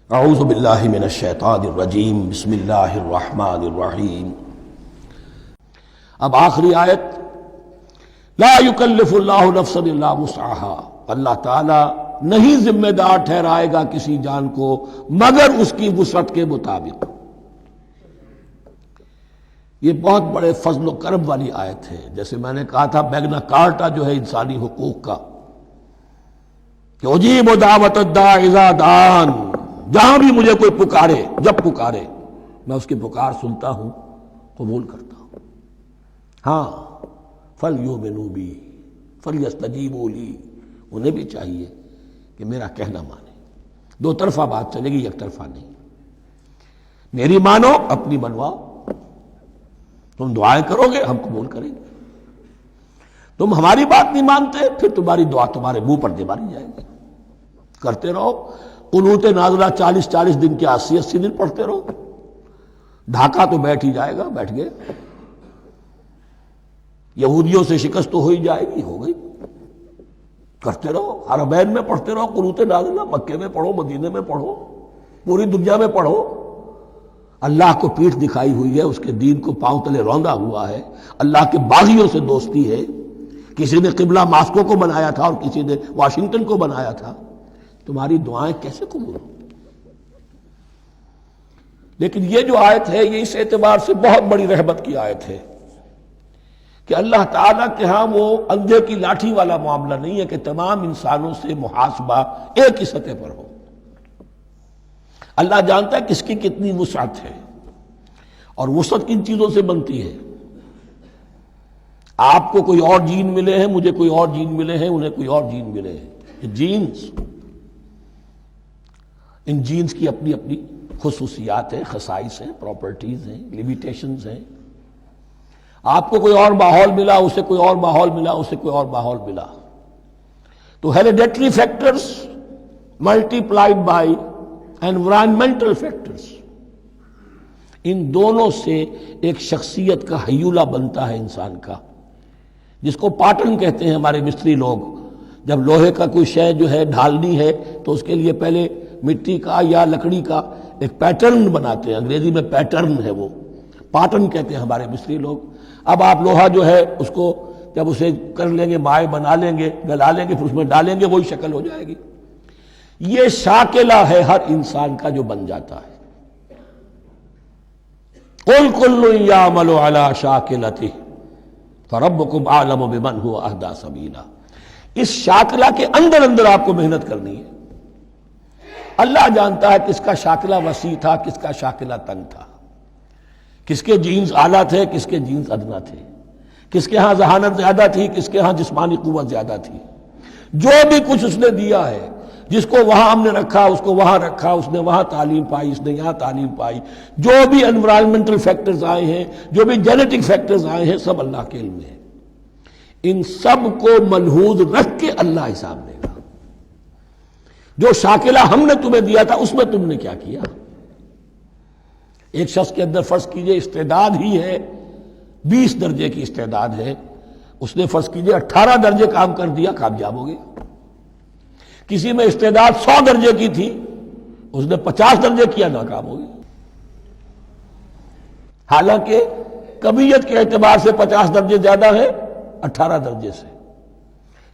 اعوذ باللہ من الشیطان الرجیم بسم اللہ الرحمن الرحیم۔ اب آخری آیت، لا یکلف اللہ نفسا الا وسعها، اللہ تعالی نہیں ذمہ دار ٹھہرائے گا کسی جان کو مگر اس کی وسعت کے مطابق۔ یہ بہت بڑے فضل و کرم والی آیت ہے۔ جیسے میں نے کہا تھا میگنا کارٹا جو ہے انسانی حقوق کا، کہ اجیب دعوت الداع اذا دعان، جہاں بھی مجھے کوئی پکارے، جب پکارے میں اس کی پکار سنتا ہوں، قبول کرتا ہوں۔ ہاں فَلْيُؤْمِنُوا بِي فَلْيَسْتَجِيبُوا لِي، انہیں بھی چاہیے کہ میرا کہنا مانے۔ دو طرفہ بات چلے گی، ایک طرفہ نہیں۔ میری مانو، اپنی منواؤ۔ تم دعائیں کرو گے، ہم قبول کریں گے۔ تم ہماری بات نہیں مانتے، پھر تمہاری دعا تمہارے منہ پر دے ماری جائے گی۔ کرتے رہو قنوت نازلہ 40 دن کے 80 دن پڑھتے رہو، ڈھاکہ تو بیٹھ ہی جائے گا، بیٹھ گئے۔ یہودیوں سے شکست تو ہو ہی جائے گی، ہو گئی۔ کرتے رہو، حرمین میں پڑھتے رہو قنوت نازلہ، مکے میں پڑھو، مدینے میں پڑھو، پوری دنیا میں پڑھو۔ اللہ کو پیٹھ دکھائی ہوئی ہے، اس کے دین کو پاؤں تلے روندا ہوا ہے، اللہ کے باغیوں سے دوستی ہے۔ کسی نے قبلہ ماسکو کو بنایا تھا اور کسی نے واشنگٹن کو بنایا تھا، تمہاری دعائیں کیسے قبول ہوں؟ لیکن یہ جو آیت ہے یہ اس اعتبار سے بہت بڑی رحمت کی آیت ہے کہ اللہ تعالیٰ کے ہاں وہ اندھے کی لاٹھی والا معاملہ نہیں ہے کہ تمام انسانوں سے محاسبہ ایک ہی سطح پر ہو۔ اللہ جانتا ہے کس کی کتنی وسعت ہے، اور وسعت کن چیزوں سے بنتی ہے۔ آپ کو کوئی اور جین ملے ہیں، مجھے کوئی اور جین ملے ہیں، انہیں کوئی اور جین ملے ہیں۔ یہ جینز، ان جینز کی اپنی اپنی خصوصیات ہیں، خصائص ہیں، پراپرٹیز ہیں، لیمیٹیشنز ہیں۔ آپ کو کوئی اور ماحول ملا، اسے کوئی اور ماحول ملا، اسے کوئی اور ماحول ملا۔ تو hereditary factors multiplied by environmental factors, ان دونوں سے ایک شخصیت کا ہیولہ بنتا ہے انسان کا، جس کو پیٹرن کہتے ہیں ہمارے مستری لوگ۔ جب لوہے کا کوئی شے جو ہے ڈھالنی ہے تو اس کے لیے پہلے مٹی کا یا لکڑی کا ایک پیٹرن بناتے ہیں، انگریزی میں پیٹرن ہے، وہ پیٹرن کہتے ہیں ہمارے مستری لوگ۔ اب آپ لوہا جو ہے اس کو جب اسے کر لیں گے، مائع بنا لیں گے، گلا لیں گے، پھر اس میں ڈالیں گے، وہی شکل ہو جائے گی۔ یہ شاکلہ ہے ہر انسان کا جو بن جاتا ہے۔ قُلْ كُلٌّ يَعْمَلُ عَلَى شَاكِلَتِهِ فَرَبُّكُمْ أَعْلَمُ بِمَنْ هُوَ أَهْدَىٰ سَبِيلًا۔ اس شاکلہ کے اندر آپ کو محنت کرنی ہے۔ اللہ جانتا ہے کس کا شاکلہ وسیع تھا، کس کا شاکلہ تنگ تھا، کس کے جینز اعلیٰ تھے، کس کے جینز ادنا تھے، کس کے ہاں ذہانت زیادہ تھی، کس کے ہاں جسمانی قوت زیادہ تھی۔ جو بھی کچھ اس نے دیا ہے، جس کو وہاں ہم نے رکھا، اس کو وہاں رکھا، اس نے وہاں تعلیم پائی، اس نے یہاں تعلیم پائی۔ جو بھی انوائرمنٹل فیکٹرز آئے ہیں، جو بھی جینیٹک فیکٹرز آئے ہیں، سب اللہ کے علم میں ہے۔ ان سب کو ملحوظ رکھ کے اللہ حساب لے گا۔ جو شاکلہ ہم نے تمہیں دیا تھا اس میں تم نے کیا کیا؟ ایک شخص کے اندر فرض کیجئے استعداد ہی ہے 20 درجے کی استعداد ہے، اس نے فرض کیجئے 18 درجے کام کر دیا، کامیاب ہو گیا۔ کسی میں استعداد 100 درجے کی تھی، اس نے 50 درجے کیا، ناکام ہو گیا۔ حالانکہ کمیت کے اعتبار سے 50 درجے زیادہ ہے 18 درجے سے،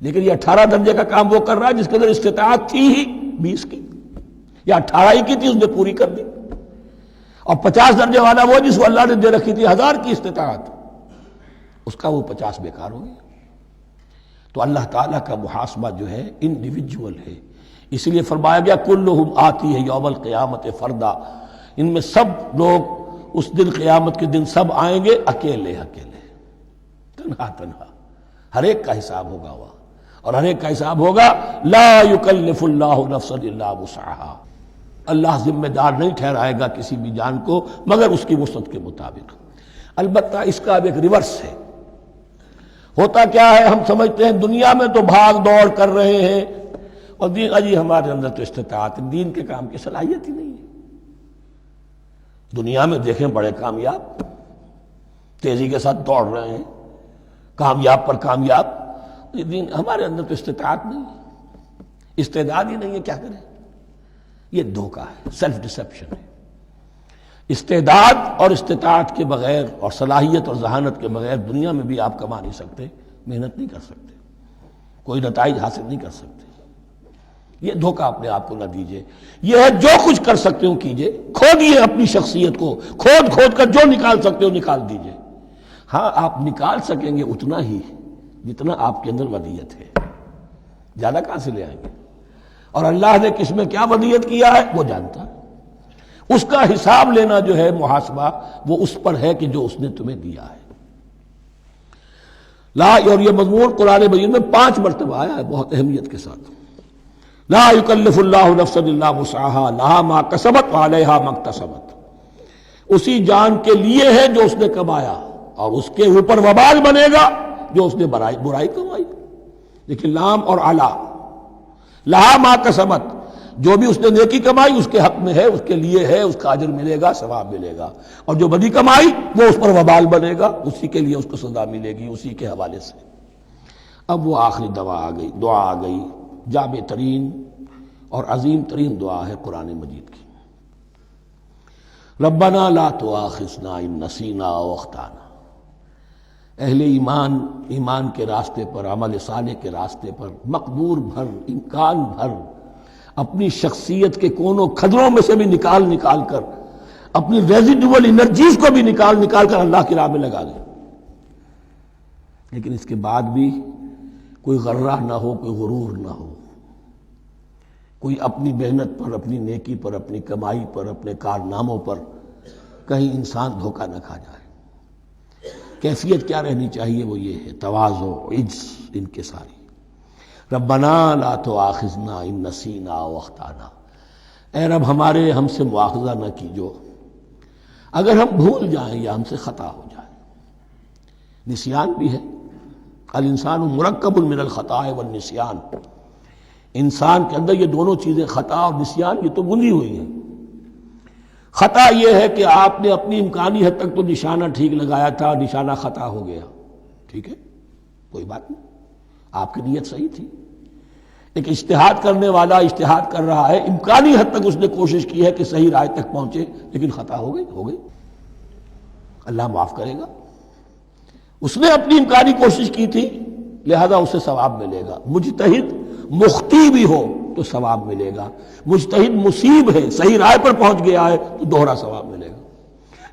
لیکن یہ 18 درجے کا کام وہ کر رہا ہے جس کے اندر استطاعت تھی ہی 20 کی، یا 18 ہی کی تھی، اس نے پوری کر دی۔ اور 50 درجے والا وہ جس کو اللہ نے دے رکھی تھی 1000 کی استطاعت، اس کا وہ 50 بیکار ہو گیا۔ تو اللہ تعالیٰ کا محاسبہ جو ہے انڈیویجول ہے، اس لیے فرمایا گیا کلہم آتی ہے یوم القیامت فردا، ان میں سب لوگ اس دن قیامت کے دن سب آئیں گے اکیلے اکیلے، تنہا تنہا۔ ہر ایک کا حساب ہوگا وہاں، اور ہر ایک کا حساب ہوگا لا یکلف اللہ نفسا الا وسعها۔ اللہ ذمہ دار نہیں ٹھہرائے گا کسی بھی جان کو مگر اس کی وسعت کے مطابق۔ البتہ اس کا اب ایک ریورس ہے۔ ہوتا کیا ہے، ہم سمجھتے ہیں دنیا میں تو بھاگ دوڑ کر رہے ہیں، اور دین اجی ہمارے اندر تو استطاعت، دین کے کام کی صلاحیت ہی نہیں ہے۔ دنیا میں دیکھیں بڑے کامیاب تیزی کے ساتھ دوڑ رہے ہیں، کامیاب پر کامیاب۔ دین ہمارے اندر تو استطاعت نہیں ہے، استعداد ہی نہیں ہے، کیا کریں؟ یہ دھوکہ ہے، سیلف ڈسیپشن ہے۔ استعداد اور استطاعت کے بغیر اور صلاحیت اور ذہانت کے بغیر دنیا میں بھی آپ کما نہیں سکتے، محنت نہیں کر سکتے، کوئی نتائج حاصل نہیں کر سکتے۔ یہ دھوکہ اپنے آپ کو نہ دیجیے۔ یہ ہے جو کچھ کر سکتے ہو کیجیے، کھودیے اپنی شخصیت کو، کھود کر جو نکال سکتے ہو نکال دیجیے۔ ہاں آپ نکال سکیں گے اتنا ہی جتنا آپ کے اندر ودیت ہے، زیادہ کہاں سے لے آئیں گے؟ اور اللہ نے کس میں کیا ودیت کیا ہے وہ جانتا ہے۔ اس کا حساب لینا جو ہے، محاسبہ، وہ اس پر ہے کہ جو اس نے تمہیں دیا ہے۔ لا، اور یہ مضمون قرآن مجید میں 5 مرتبہ آیا ہے بہت اہمیت کے ساتھ۔ لا یکلف اللہ نفسا الا وسعها لها ما کسبت وعلیہا ما اکتسبت۔ اسی جان کے لیے ہے جو اس نے کمایا، اور اس کے اوپر وبال بنے گا جو اس نے برائی کمائی۔ لیکن لام اور علا، لہا ما کسبت، جو بھی اس نے نیکی کمائی اس کے حق میں ہے، اس کے لیے ہے، اس کا اجر ملے گا، ثواب ملے گا، اور جو بدی کمائی وہ اس پر وبال بنے گا، اسی کے لیے اس کو سزا ملے گی، اسی کے حوالے سے۔ اب وہ آخری دعا آ گئی، جامع ترین اور عظیم ترین دعا ہے قرآن مجید کی۔ ربنا لا تؤاخذنا ان نسینا او اخطانا۔ اہل ایمان کے راستے پر، عمل صالح کے راستے پر مقدور بھر، امکان بھر اپنی شخصیت کے کونوں کھدروں میں سے بھی نکال کر، اپنی ریزیڈول انرجیز کو بھی نکال کر اللہ کی راہ میں لگا دیں۔ لیکن اس کے بعد بھی کوئی غرہ نہ ہو، کوئی غرور نہ ہو، کوئی اپنی محنت پر، اپنی نیکی پر، اپنی کمائی پر، اپنے کارناموں پر کہیں انسان دھوکہ نہ کھا جائے۔ کیفیت کیا رہنی چاہیے؟ وہ یہ ہے تواضع، عجز انکساری۔ ربنا لا تؤاخذنا ان نسینا او اخطانا۔ اے رب ہمارے، ہم سے مواخذہ نہ کیجو اگر ہم بھول جائیں یا ہم سے خطا ہو جائے۔ نسیان بھی ہے، الانسان مرکب من الخطاء والنسیان۔ انسان کے اندر یہ دونوں چیزیں، خطا اور نسیان، یہ تو گنی ہوئی ہیں۔ خطا یہ ہے کہ آپ نے اپنی امکانی حد تک تو نشانہ ٹھیک لگایا تھا، نشانہ خطا ہو گیا، ٹھیک ہے، کوئی بات نہیں، آپ کی نیت صحیح تھی۔ ایک اجتہاد کرنے والا اجتہاد کر رہا ہے، امکانی حد تک اس نے کوشش کی ہے کہ صحیح رائے تک پہنچے، لیکن خطا ہو گئی، اللہ معاف کرے گا۔ اس نے اپنی امکانی کوشش کی تھی، لہذا اسے ثواب ملے گا۔ مجتہد مخطی بھی ہو تو ثواب ملے گا، مجتہد مصیب ہے، صحیح رائے پر پہنچ گیا ہے تو دوہرا ثواب ملے گا،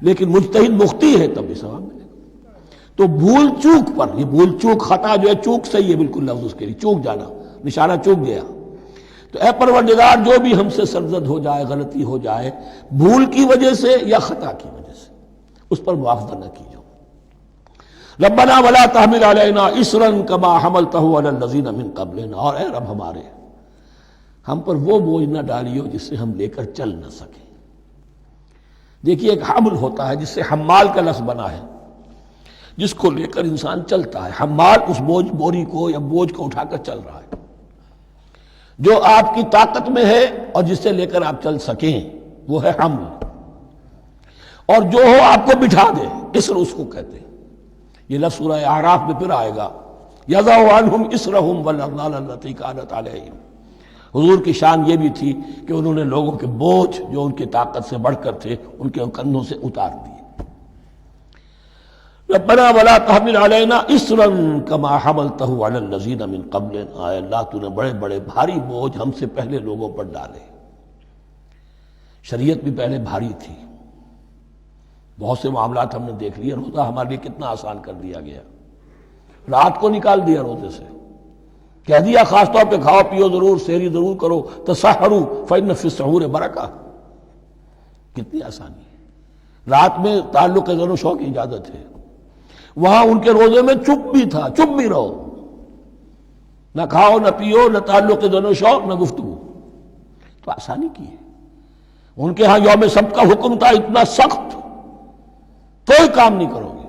لیکن مجتہد مخطی ہے تب بھی ثواب ملے گا۔ تو بھول چوک پر، یہ بھول چوک، خطا جو ہے چوک صحیح ہے بالکل لفظ اس کے لیے، چوک جانا، نشانہ چوک گیا۔ تو اے پروردگار، جو بھی ہم سے سرزد ہو جائے، غلطی ہو جائے، بھول کی وجہ سے یا خطا کی وجہ سے، اس پر مواخذہ نہ کیجو۔ ربنا ولا تحمل علینا اصرا کما حملتہ علی الذین من قبلنا۔ اور اے رب ہمارے، ہم پر وہ بوجھ نہ ڈالیو جس سے ہم لے کر چل نہ سکیں۔ دیکھیے ایک حمل ہوتا ہے جس سے حمال کا لفظ بنا ہے، جس کو لے کر انسان چلتا ہے۔ حمال اس بوری کو یا بوجھ کو اٹھا کر چل رہا ہے، جو آپ کی طاقت میں ہے اور جس سے لے کر آپ چل سکیں، وہ ہے حمل۔ اور جو ہو آپ کو بٹھا دے، اسر اس کو کہتے ہیں۔ یہ لفظ سورہ اعراف میں پھر آئے گا، یضع عنہم اسرہم والاغلال التی کانت علیہم۔ حضور کی شان یہ بھی تھی کہ انہوں نے لوگوں کے بوجھ جو ان کی طاقت سے بڑھ کر تھے ان کے کندھوں سے اتار دیے۔ ربنا ولا تحمل علینا اصرا کما حملتہ علی الذین من قبلنا۔ اے اللہ، تو نے بڑے بڑے بھاری بوجھ ہم سے پہلے لوگوں پر ڈالے۔ شریعت بھی پہلے بھاری تھی، بہت سے معاملات ہم نے دیکھ لیے، روزہ ہمارے لیے کتنا آسان کر دیا گیا، رات کو نکال دیا روزے سے، کہہ دیا خاص طور پہ کھاؤ پیو ضرور، سحری ضرور کرو، تسحروا فإن فی السحور برکہ، کتنی آسانی ہے۔ رات میں تعلق زن و شو کی اجازت ہے، وہاں ان کے روزے میں چپ بھی تھا، چپ بھی رہو، نہ کھاؤ نہ پیو، نہ تعلق زن و شو، نہ گفتگو، تو آسانی کی ہے۔ ان کے ہاں یوم سبت کا حکم تھا اتنا سخت، کوئی کام نہیں کرو گے۔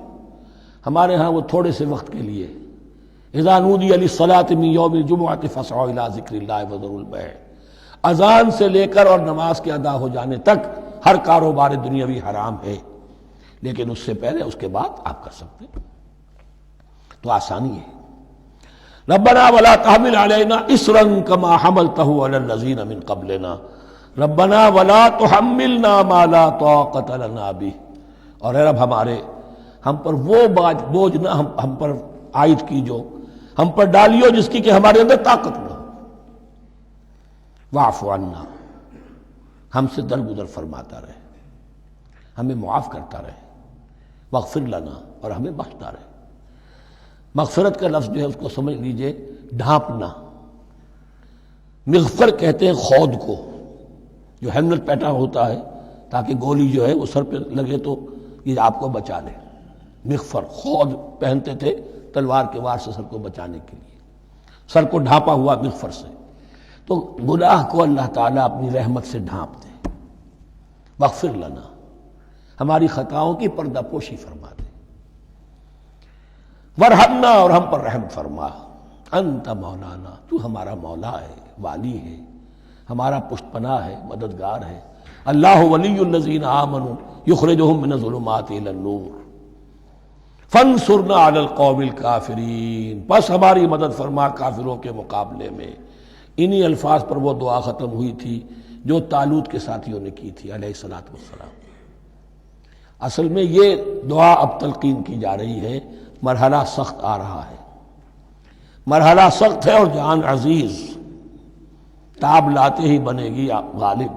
ہمارے ہاں وہ تھوڑے سے وقت کے لیے، اذا نودی للصلاة من یوم الجمعۃ فاسعوا الی ذکر اللہ وذروا البیع، اذان سے لے کر اور نماز کے ادا ہو جانے تک ہر کاروبار دنیاوی حرام ہے، لیکن اس سے پہلے اس کے بعد آپ کر سکتے ہیں، تو آسانی ہے۔ ربنا ولا تحمل علینا اصرا کما حملتہ علی الذین من قبلنا۔ ربنا ولا تحملنا ما لا طاقت لنا به، اور اے رب ہمارے، ہم پر وہ بوجھ نہ ہم پر عائد کیجو، ہم پر ڈالیو جس کی کہ ہمارے اندر طاقت نہ ہو۔ واعف عنا، ہم سے درگزر فرماتا رہے، ہمیں معاف کرتا رہے۔ واغفر لنا، اور ہمیں بخشتا رہے۔ مغفرت کا لفظ جو ہے اس کو سمجھ لیجئے ڈھانپنا۔ مغفر کہتے ہیں خود کو، جو ہیلمٹ پہنا ہوتا ہے تاکہ گولی جو ہے وہ سر پہ لگے تو یہ آپ کو بچا لے۔ مغفر خود پہنتے تھے تلوار کے وار سے سر کو بچانے کے لیے، سر کو ڈھانپا ہوا مغفر سے۔ تو گناہ کو اللہ تعالیٰ اپنی رحمت سے ڈھانپ دے۔ واغفر لنا، ہماری خطاؤں کی پردہ پوشی فرما دے۔ ورحمنا، اور ہم پر رحم فرما۔ انت مولانا، تو ہمارا مولا ہے، والی ہے، ہمارا پشت پناہ ہے، مددگار ہے۔ اللہ ولی الذین آمنوا یخرجہم من الظلمات الی النور فانصرنا علی القوم الکافرین، بس ہماری مدد فرما کافروں کے مقابلے میں۔ انہی الفاظ پر وہ دعا ختم ہوئی تھی جو طالوت کے ساتھیوں نے کی تھی علیہ الصلوۃ والسلام۔ اصل میں یہ دعا اب تلقین کی جا رہی ہے، مرحلہ سخت آ رہا ہے، مرحلہ سخت ہے اور جان عزیز، تاب لاتے ہی بنے گی غالب۔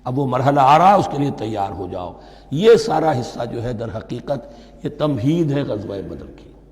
اب وہ مرحلہ آ رہا ہے، اس کے لیے تیار ہو جاؤ۔ یہ سارا حصہ جو ہے در حقیقت یہ تمہید ہے غزوہ بدر کی۔